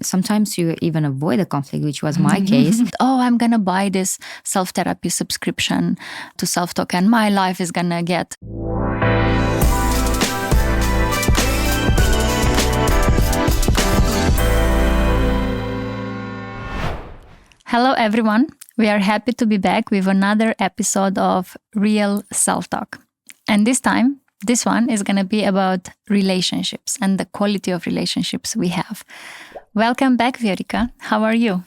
sometimes you even avoid a conflict, which was my case. Oh, I'm going to buy this self-therapy subscription to Selftalk and my life is going to get... Hello, everyone. We are happy to be back with another episode of Real Self-Talk. And this one is going to be about relationships and the quality of relationships we have. Welcome back, Viorica. How are you?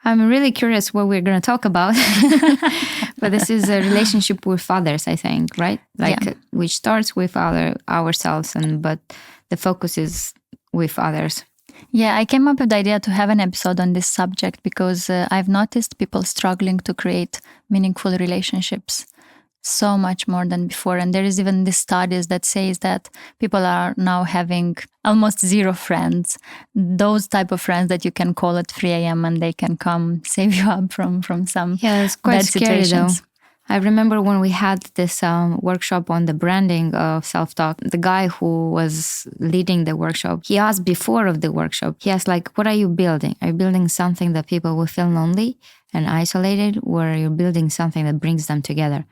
I'm really curious what we're going to talk about. But this is a relationship with others, I think, right? Which starts with ourselves, but the focus is with others. Yeah, I came up with the idea to have an episode on this subject because I've noticed people struggling to create meaningful relationships so much more than before. And there is even this studies that says that people are now having almost zero friends. Those type of friends that you can call at 3 a.m. and they can come save you up from some it's quite bad scary situations. Though. I remember when we had this workshop on the branding of Self-Talk, the guy who was leading the workshop, he asked before of the workshop, he asked what are you building? Are you building something that people will feel lonely and isolated, or are you building something that brings them together?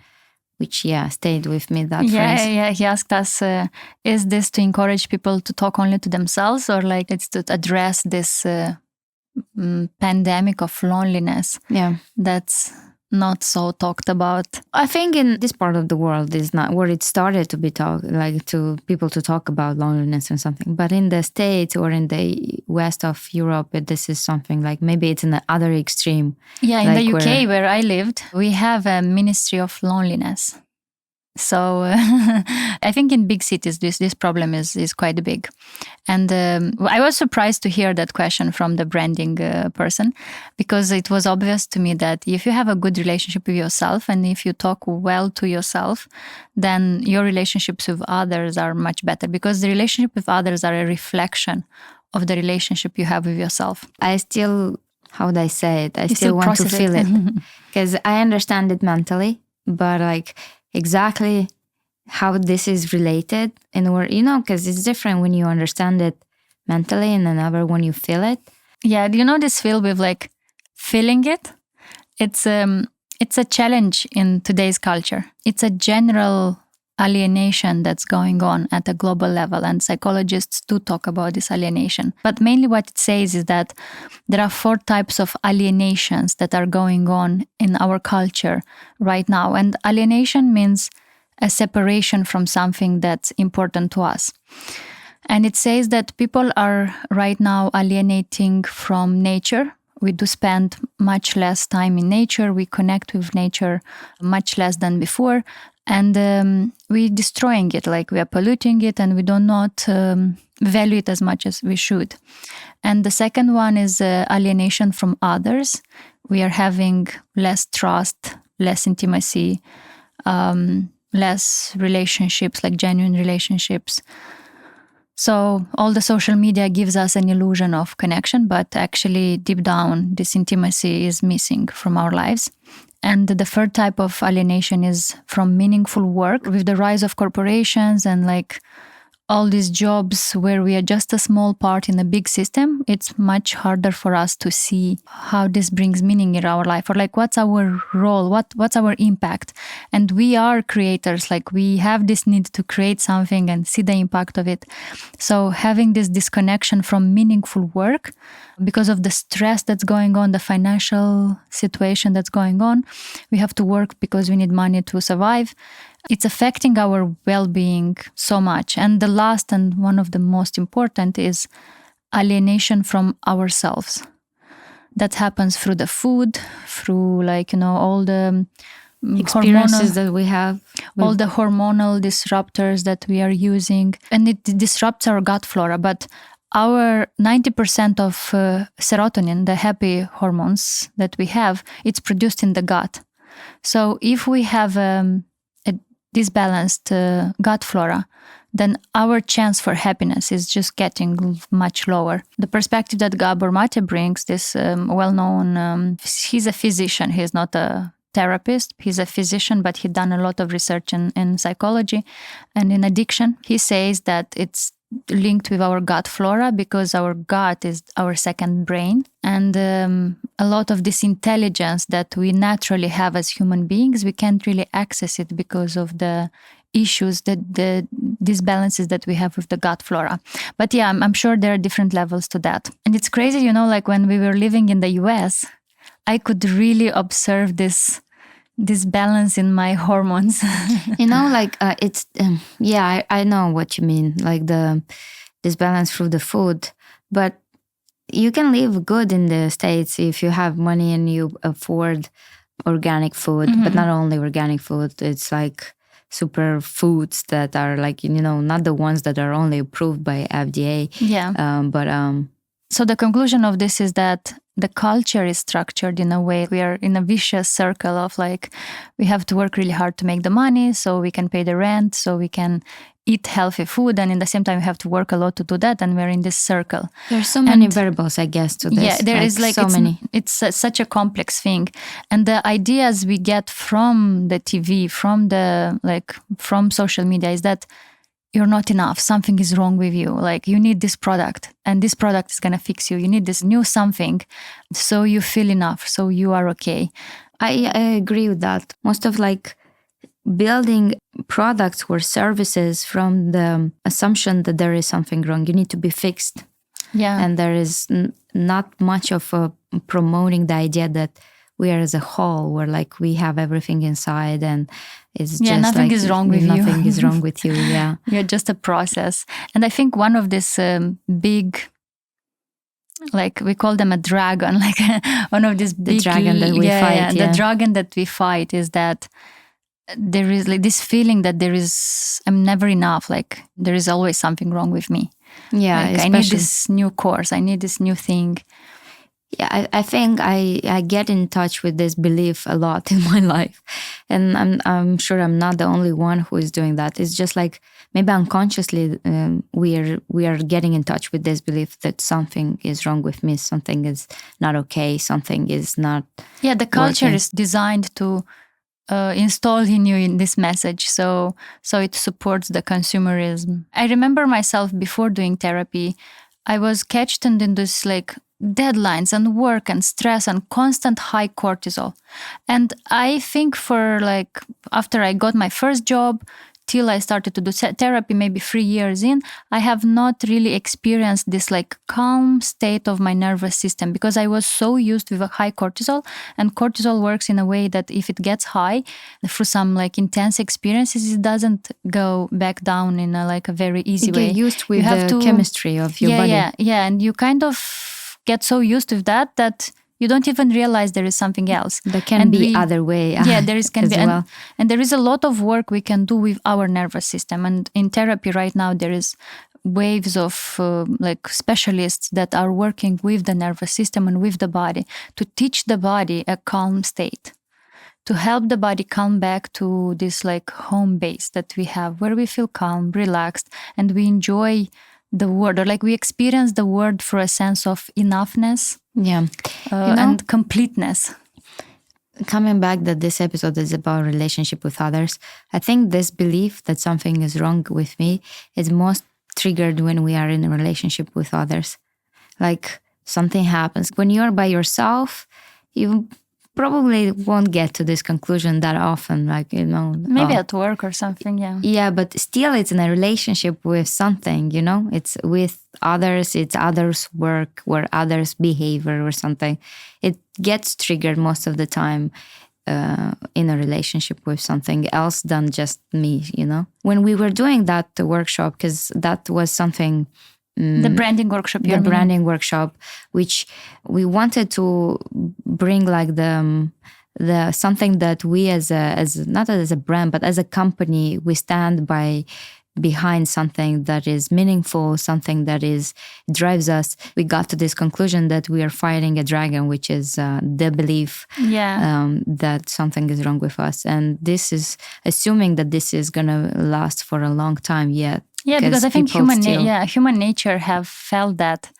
Which, stayed with me, that phrase. Yeah, he asked us, is this to encourage people to talk only to themselves, or it's to address this pandemic of loneliness? Yeah. That's not so talked about. I think in this part of the world is not where it started to be talked, to people to talk about loneliness or something. But in the States or in the west of Europe, this is something maybe it's in the other extreme. Yeah, in the UK where I lived, we have a ministry of loneliness. So I think in big cities, this problem is quite big. And I was surprised to hear that question from the branding person, because it was obvious to me that if you have a good relationship with yourself and if you talk well to yourself, then your relationships with others are much better, because the relationship with others are a reflection of the relationship you have with yourself. I still, how would I say it? I still want to feel it because I understand it mentally, but exactly how this is related and where, because it's different when you understand it mentally and another when you feel it. Yeah, do you know this feel with feeling it? It's a challenge in today's culture. It's a general alienation that's going on at a global level, and psychologists do talk about this alienation. But mainly what it says is that there are 4 types of alienations that are going on in our culture right now. And alienation means a separation from something that's important to us. And it says that people are right now alienating from nature. We do spend much less time in nature. We connect with nature much less than before. And we're destroying it, we are polluting it, and we do not value it as much as we should. And the second one is alienation from others. We are having less trust, less intimacy, less relationships, genuine relationships. So all the social media gives us an illusion of connection, but actually deep down, this intimacy is missing from our lives. And the third type of alienation is from meaningful work. With the rise of corporations and all these jobs where we are just a small part in a big system, it's much harder for us to see how this brings meaning in our life, or what's our role, what's our impact. And we are creators, we have this need to create something and see the impact of it. So having this disconnection from meaningful work because of the stress that's going on, the financial situation that's going on, we have to work because we need money to survive. It's affecting our well-being so much. And the last and one of the most important is alienation from ourselves. That happens through the food, through all the experiences that we have. All the hormonal disruptors that we are using. And it disrupts our gut flora. But our 90% of serotonin, the happy hormones that we have, it's produced in the gut. So if we have disbalanced gut flora, then our chance for happiness is just getting much lower. The perspective that Gabor Maté brings, this well-known, he's a physician, he's not a therapist, he's a physician, but he's done a lot of research in psychology and in addiction. He says that it's linked with our gut flora, because our gut is our second brain. And a lot of this intelligence that we naturally have as human beings, we can't really access it because of the issues, the disbalances that we have with the gut flora. But yeah, I'm sure there are different levels to that. And it's crazy, you know, like when we were living in the US, I could really observe this balance in my hormones. You know, like it's I know what you mean, like this balance through the food. But you can live good in the States if you have money and you afford organic food. But not only organic food, it's like super foods that are like, you know, not the ones that are only approved by FDA. So the conclusion of this is that the culture is structured in a way. We are in a vicious circle of like, we have to work really hard to make the money so we can pay the rent, so we can eat healthy food. And in the same time, we have to work a lot to do that. And we're in this circle. There's so many variables, I guess, to this. Yeah, there is like so many. It's such a complex thing. And the ideas we get from the TV, from social media is that you're not enough. Something is wrong with you. Like you need this product and this product is going to fix you. You need this new something so you feel enough, so you are okay. I agree with that. Most of like building products or services from the assumption that there is something wrong. You need to be fixed. Yeah. And there is not much of promoting the idea that we are as a whole, where like we have everything inside and it's just nothing like is wrong with you. Nothing is wrong with you, yeah. You're just a process. And I think one of this big, like we call them a dragon, like one of these big... The dragon that we fight. The dragon that we fight is that there is like this feeling that I'm never enough. Like there is always something wrong with me. Yeah, like, I need this new course. I need this new thing. Yeah, I think I get in touch with this belief a lot in my life, and I'm sure I'm not the only one who is doing that. It's just like maybe unconsciously we are getting in touch with this belief that something is wrong with me, something is not okay, something is not. Yeah, the culture is designed to install in you in this message, so it supports the consumerism. I remember myself before doing therapy, I was catched in this like deadlines and work and stress and constant high cortisol. And I think for like after I got my first job till I started to do therapy, maybe 3 years in, I have not really experienced this like calm state of my nervous system because I was so used with a high cortisol, and cortisol works in a way that if it gets high through some like intense experiences, it doesn't go back down in a very easy way. You get used with the chemistry of your body. Yeah, and you kind of get so used with that you don't even realize there is something else. There can be other way. Yeah, there can be. Well. And there is a lot of work we can do with our nervous system. And in therapy right now, there is waves of like specialists that are working with the nervous system and with the body to teach the body a calm state, to help the body come back to this like home base that we have, where we feel calm, relaxed, and we enjoy the word, or like we experience the word for a sense of enoughness, and completeness. Coming back that this episode is about relationship with others, I think this belief that something is wrong with me is most triggered when we are in a relationship with others. Like something happens. When you're by yourself, you probably won't get to this conclusion that often, like, you know. Maybe at work or something, yeah. Yeah, but still it's in a relationship with something, you know. It's with others, it's others' work or others' behavior or something. It gets triggered most of the time in a relationship with something else than just me, you know. When we were doing that workshop, because that was something... the branding workshop. The branding workshop, which we wanted to bring like the something that we as not as a brand, but as a company, we stand behind something that is meaningful, something that drives us. We got to this conclusion that we are fighting a dragon, which is the belief that something is wrong with us. And this is assuming that this is going to last for a long time yet. Yeah, because I think human nature have felt that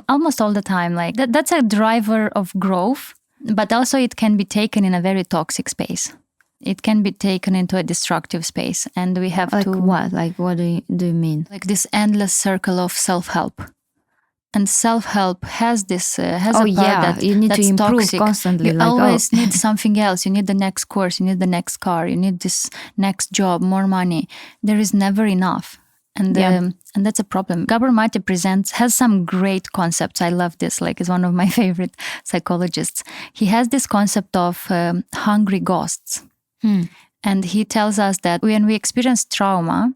almost all the time. Like that's a driver of growth, but also it can be taken in a very toxic space. it can be taken into a destructive space, and we have Like to what? Like what do you mean? like this endless circle of self-help. And self-help has this has a part that you need to that's improve toxic. constantly. You Like always need something else. You need the next course. You need the next car. You need this next job, more money. There is never enough, and and that's a problem. Gabor Maté has some great concepts. I love this. Like, he's one of my favorite psychologists. He has this concept of hungry ghosts, and he tells us that when we experience trauma,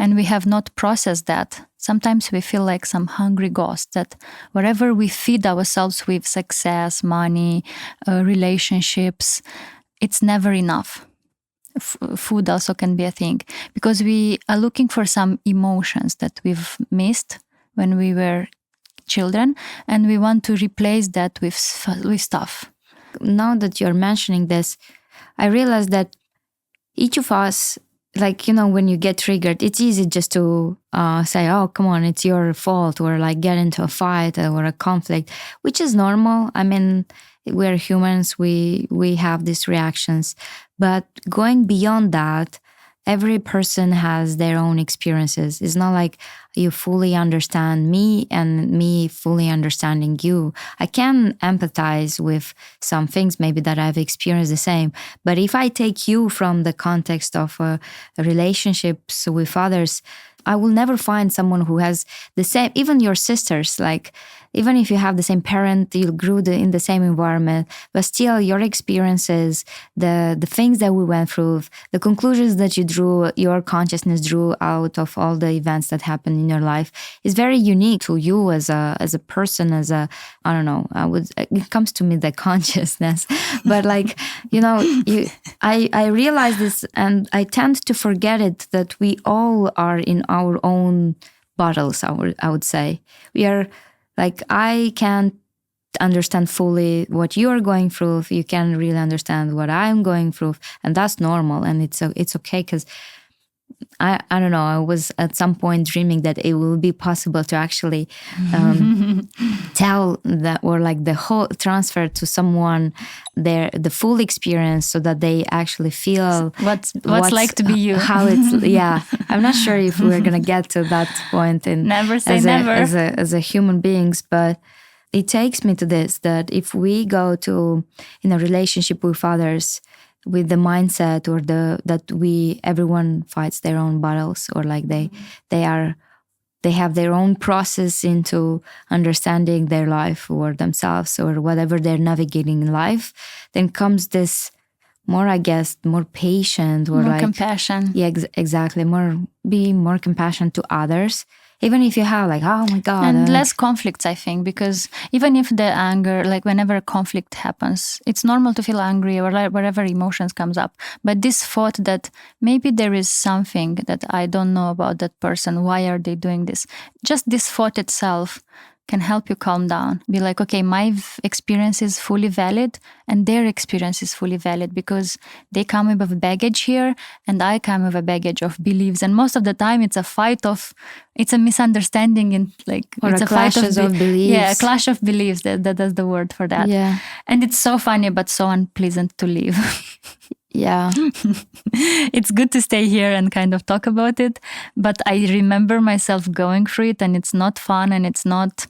and we have not processed that, sometimes we feel like some hungry ghost, that wherever we feed ourselves with success, money, relationships, it's never enough. Food also can be a thing, because we are looking for some emotions that we've missed when we were children, and we want to replace that with stuff. Now that you're mentioning this, I realize that each of us, like, when you get triggered, it's easy just to say, oh, come on, it's your fault, or like get into a fight or a conflict, which is normal. I mean, we're humans, we have these reactions. But going beyond that, every person has their own experiences. It's not like you fully understand me and me fully understanding you. I can empathize with some things maybe that I've experienced the same. But if I take you from the context of relationships with others, I will never find someone who has the same, even your sisters, like, even if you have the same parent, you grew in the same environment, but still your experiences, the things that we went through, the conclusions that you drew, your consciousness drew out of all the events that happened in your life is very unique to you as a person, I don't know, it comes to me, the consciousness, but like, I realize this, and I tend to forget it, that we all are in our own battles, I would say. We are, like, I can't understand fully what you're going through. You can't really understand what I'm going through. And that's normal. And it's okay, because I don't know, I was at some point dreaming that it will be possible to actually tell that, or like the whole transfer to someone the full experience, so that they actually feel what's like to be you. How it's, yeah. I'm not sure if we're going to get to that point never say as never. As a human beings, but it takes me to this, that if we go to in a relationship with others with the mindset, or that everyone fights their own battles, or like they have their own process into understanding their life or themselves or whatever they're navigating in life, then comes this more, I guess, more patient, or more like compassion. Yeah, exactly. Be more compassion to others. Even if you have like, oh my God. And less conflicts, I think, because even if the anger, like whenever a conflict happens, it's normal to feel angry or whatever emotions comes up. But this thought that maybe there is something that I don't know about that person, why are they doing this? Just this thought itself can help you calm down. Be like, okay, my experience is fully valid and their experience is fully valid, because they come with a baggage here and I come with a baggage of beliefs. And most of the time it's a misunderstanding, and like, or it's a clash of beliefs. Yeah, a clash of beliefs. That's the word for that. Yeah. And it's so funny, but so unpleasant to live. Yeah. It's good to stay here and kind of talk about it. But I remember myself going through it, and it's not fun, and it's not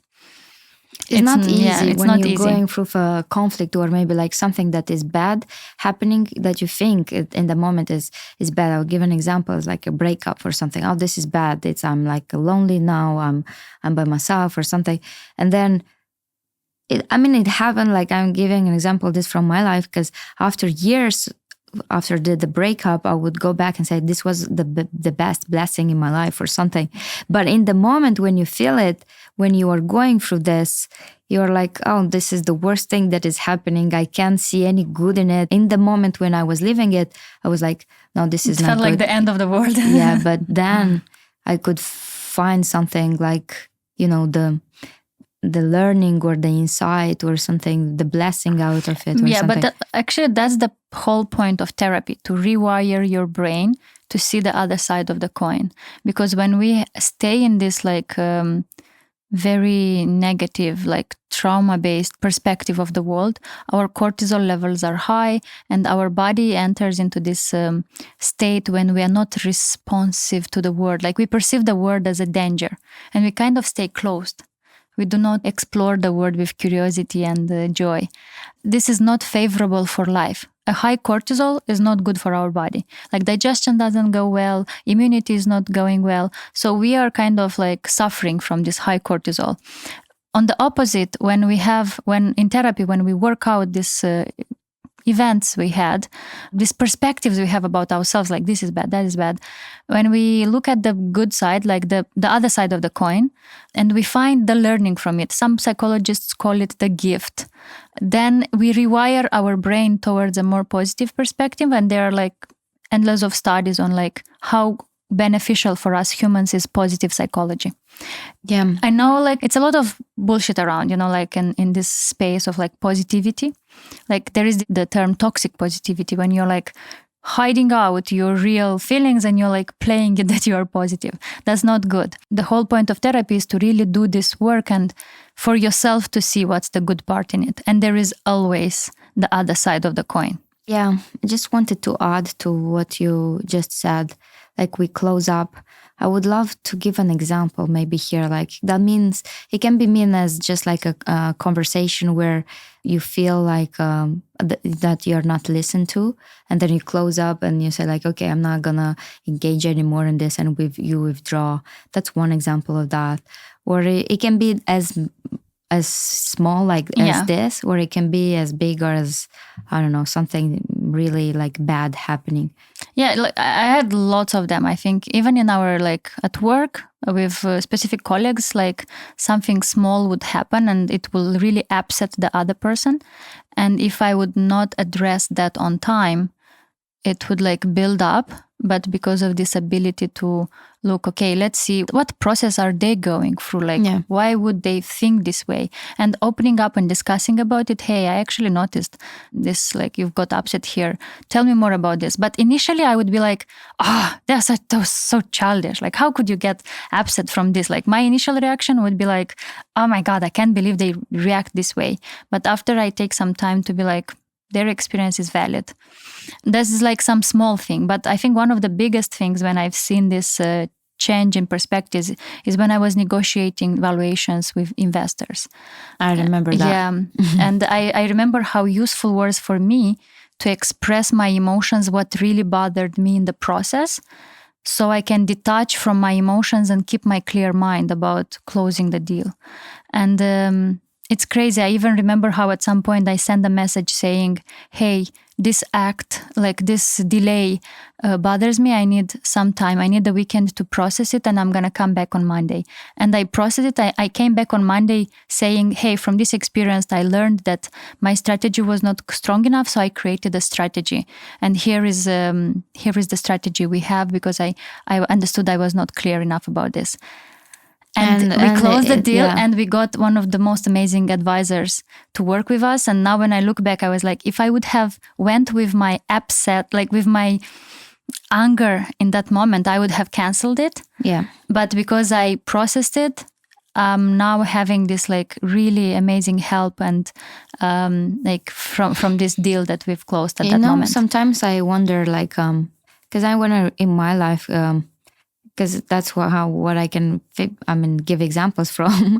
easy. Yeah, it's when not you're easy. Going through a conflict, or maybe like something that is bad happening, that you think in the moment is bad. I'll give an example. It's like a breakup or something. Oh, this is bad. I'm like lonely now. I'm by myself or something. And then it happened. Like, I'm giving an example of this from my life, because after years after the breakup, I would go back and say, this was the best blessing in my life or something. But in the moment when you feel it, when you are going through this, you're like, oh, this is the worst thing that is happening. I can't see any good in it. In the moment when I was living it, I was like, no, this is not good. It felt like the end of the world. Yeah, but then I could find something like, the learning or the insight or something, the blessing out of it. Or yeah, something. but actually that's the whole point of therapy, to rewire your brain to see the other side of the coin. Because when we stay in this like very negative, like trauma-based perspective of the world, our cortisol levels are high and our body enters into this state when we are not responsive to the world. Like we perceive the world as a danger and we kind of stay closed. We do not explore the world with curiosity and joy. This is not favorable for life. A high cortisol is not good for our body. Like digestion doesn't go well, immunity is not going well. So we are kind of like suffering from this high cortisol. On the opposite, when in therapy, when we work out this events we had, these perspectives we have about ourselves, like this is bad, that is bad. When we look at the good side, like the other side of the coin, and we find the learning from it, some psychologists call it the gift, then we rewire our brain towards a more positive perspective. And there are like endless of studies on like how beneficial for us humans is positive psychology. Yeah. I know like it's a lot of bullshit around, like in this space of like positivity. Like there is the term toxic positivity when you're like hiding out your real feelings and you're like playing it that you are positive. That's not good. The whole point of therapy is to really do this work and for yourself to see what's the good part in it. And there is always the other side of the coin. Yeah, I just wanted to add to what you just said. Like we close up. I would love to give an example maybe here. Like that means it can be mean as just like a conversation where you feel like that you're not listened to, and then you close up and you say like, okay, I'm not gonna engage anymore in this, and you withdraw. That's one example of that. Or it can be as small like as this, or it can be as big or as, I don't know, something really like bad happening. Yeah, like I had lots of them. I think even in our like at work with specific colleagues, like something small would happen and it will really upset the other person. And if I would not address that on time, it would like build up. But because of this ability to look, okay, let's see what process are they going through? Like, why would they think this way? And opening up and discussing about it. Hey, I actually noticed this, like you've got upset here. Tell me more about this. But initially I would be like, that was so childish. Like, how could you get upset from this? Like my initial reaction would be like, oh my God, I can't believe they react this way. But after I take some time to be like, their experience is valid. This is like some small thing, but I think one of the biggest things when I've seen this change in perspectives is when I was negotiating valuations with investors. I remember that. Yeah, and I remember how useful was for me to express my emotions, what really bothered me in the process, so I can detach from my emotions and keep my clear mind about closing the deal. And it's crazy. I even remember how at some point I sent a message saying, hey, this act, like this delay bothers me. I need some time. I need the weekend to process it and I'm going to come back on Monday. And I processed it. I came back on Monday saying, hey, from this experience, I learned that my strategy was not strong enough. So I created a strategy. And here is the strategy we have because I understood I was not clear enough about this. And we closed the deal and we got one of the most amazing advisors to work with us. And now when I look back, I was like, if I would have went with my upset, like with my anger in that moment, I would have canceled it. Yeah. But because I processed it, I'm now having this like really amazing help and like from this deal that we've closed at that moment. Sometimes I wonder like, because I want to, in my life, because that's what I can give examples from.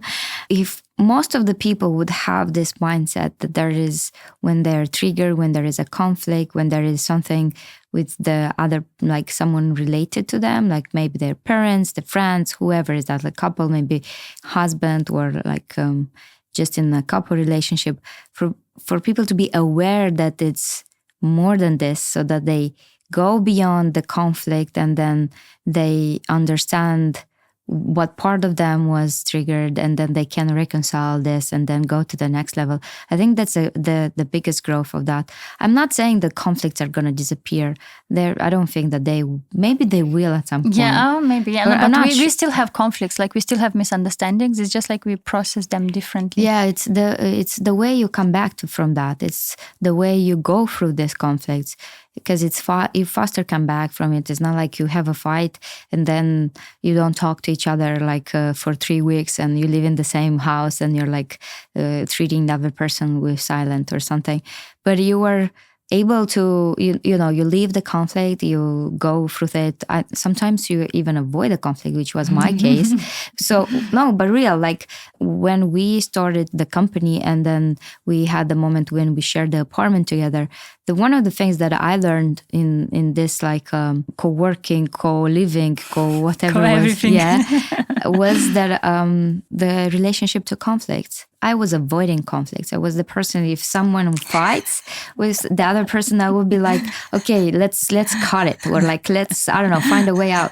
If most of the people would have this mindset that there is, when they're triggered, when there is a conflict, when there is something with the other, like someone related to them, like maybe their parents, the friends, whoever is that, like couple, maybe husband, or like just in a couple relationship, for people to be aware that it's more than this, so that they go beyond the conflict and then they understand what part of them was triggered, and then they can reconcile this and then go to the next level. I think that's the biggest growth of that. I'm not saying the conflicts are going to disappear. I don't think that maybe they will at some point. Yeah, maybe. Yeah, but we still have conflicts. Like we still have misunderstandings. It's just like we process them differently. Yeah, it's the way you come back from that. It's the way you go through these conflicts. because you faster come back from it. It's not like you have a fight and then you don't talk to each other like for 3 weeks, and you live in the same house and you're like treating the other person with silence or something. But you were able to, you leave the conflict, you go through it. Sometimes you even avoid the conflict, which was my case. So no, but real, like when we started the company and then we had the moment when we shared the apartment together, one of the things that I learned in this like co-working, co-living, co-whatever was that the relationship to conflicts. I was avoiding conflicts. I was the person, if someone fights with the other person, I would be like, okay, let's cut it. Or like, let's, I don't know, find a way out.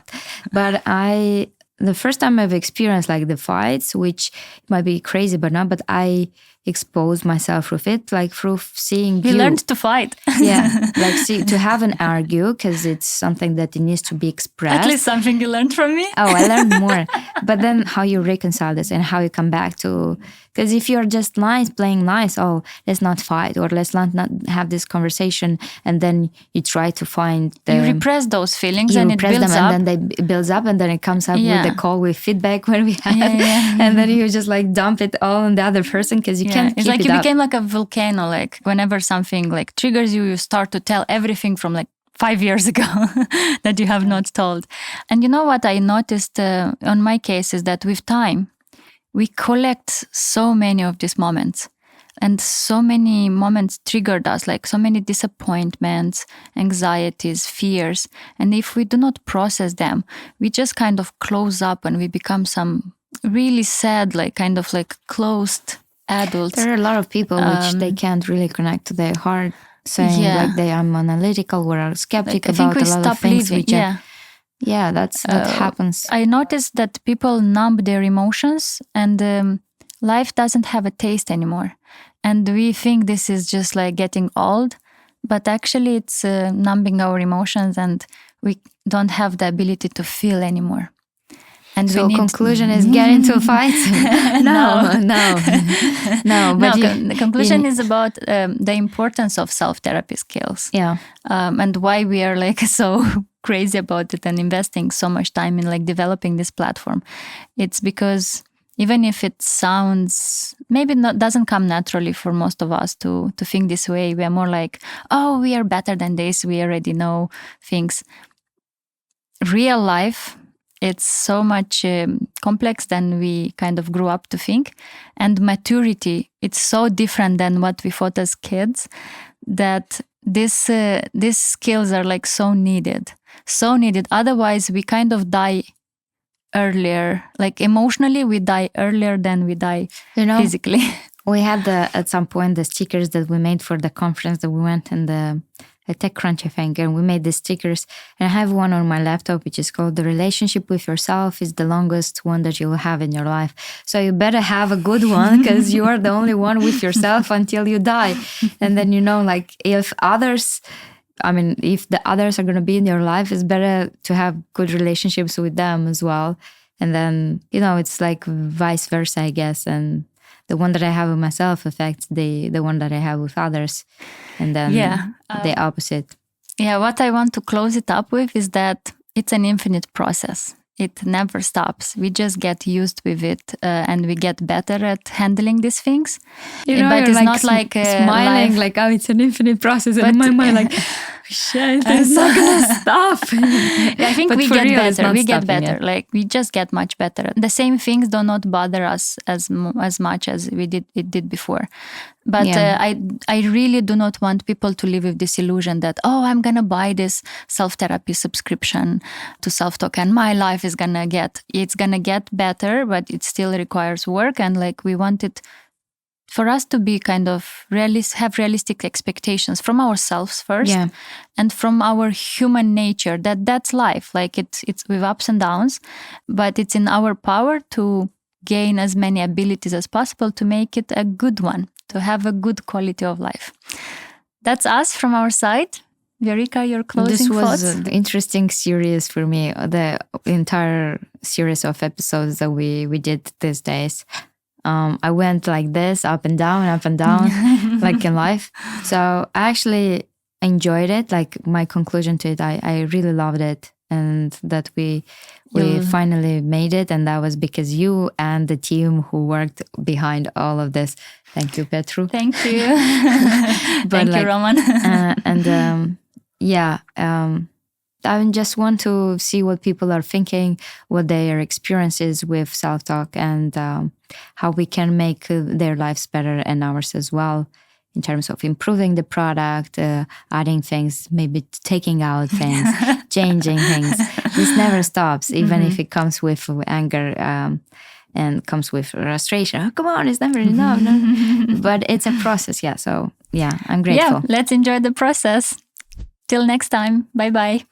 But the first time I've experienced like the fights, which might be crazy, but I exposed myself with it, like through seeing you. You learned to fight. Yeah, like to have an argue, because it's something that it needs to be expressed. At least something you learned from me. Oh, I learned more. But then how you reconcile this and how you come back to, because if you're just playing nice, oh, let's not fight or let's not have this conversation, and then you try to find you repress those feelings and it builds up. And then it builds up, and then it comes up with the call with feedback when we have, and then you just like dump it all on the other person because you can't. It's like you became like a volcano. Like whenever something like triggers you, you start to tell everything from like 5 years ago that you have not told. And you know what I noticed on my case is that with time, we collect so many of these moments, and so many moments triggered us, like so many disappointments, anxieties, fears. And if we do not process them, we just kind of close up and we become some really sad, like kind of like closed adults. There are a lot of people which they can't really connect to their heart, saying like they are analytical or are skeptic about a lot of things. Living, that happens. I noticed that people numb their emotions, and life doesn't have a taste anymore. And we think this is just like getting old, but actually it's numbing our emotions, and we don't have the ability to feel anymore. And so conclusion is get into a fight? No. But the conclusion is about the importance of self-therapy skills. Yeah. And why we are like so crazy about it and investing so much time in like developing this platform. It's because even if it sounds, maybe doesn't come naturally for most of us to think this way, we are more like, oh, we are better than this, we already know things. Real life, it's so much complex than we kind of grew up to think. And maturity, it's so different than what we thought as kids, that these skills are like so needed. Otherwise, we kind of die earlier. Like emotionally, we die earlier than we die physically. We had at some point the stickers that we made for the conference that we went in the TechCrunch, I think, and we made the stickers. And I have one on my laptop, which is called "The relationship with yourself is the longest one that you will have in your life." So you better have a good one, because you are the only one with yourself until you die. And then like if the others are going to be in your life, it's better to have good relationships with them as well. And then it's like vice versa, I guess. And the one that I have with myself affects the one that I have with others. And then the opposite. Yeah, what I want to close it up with is that it's an infinite process. It never stops. We just get used with it, and we get better at handling these things. But it's not like smiling, life. like, oh, it's an infinite process. And in my mind, like, shit, it's not going to stop. I think we get better. We get better. Yet. Like we just get much better. The same things do not bother us as much as it did before. But I really do not want people to live with this illusion that, oh, I'm going to buy this self-therapy subscription to Selftalk and my life is going to get better, but it still requires work. And like we want it for us to be kind of have realistic expectations from ourselves first, and from our human nature, that's life. Like it's with ups and downs, but it's in our power to gain as many abilities as possible to make it a good one, to have a good quality of life. That's us from our side. Viorica, your closing thoughts? This was an interesting series for me, the entire series of episodes that we did these days. I went like this, up and down, like in life. So actually, enjoyed it. Like my conclusion to it, I really loved it, and that we finally made it, and that was because you and the team who worked behind all of this. Thank you, Petru. Thank you. Thank you, Roman. I just want to see what people are thinking, what their experiences with Selftalk, and how we can make their lives better and ours as well, in terms of improving the product, adding things, maybe taking out things, changing things. This never stops, even if it comes with anger and comes with frustration. Oh, come on, it's never enough. No. But it's a process, yeah. So, yeah, I'm grateful. Yeah, let's enjoy the process. Till next time. Bye-bye.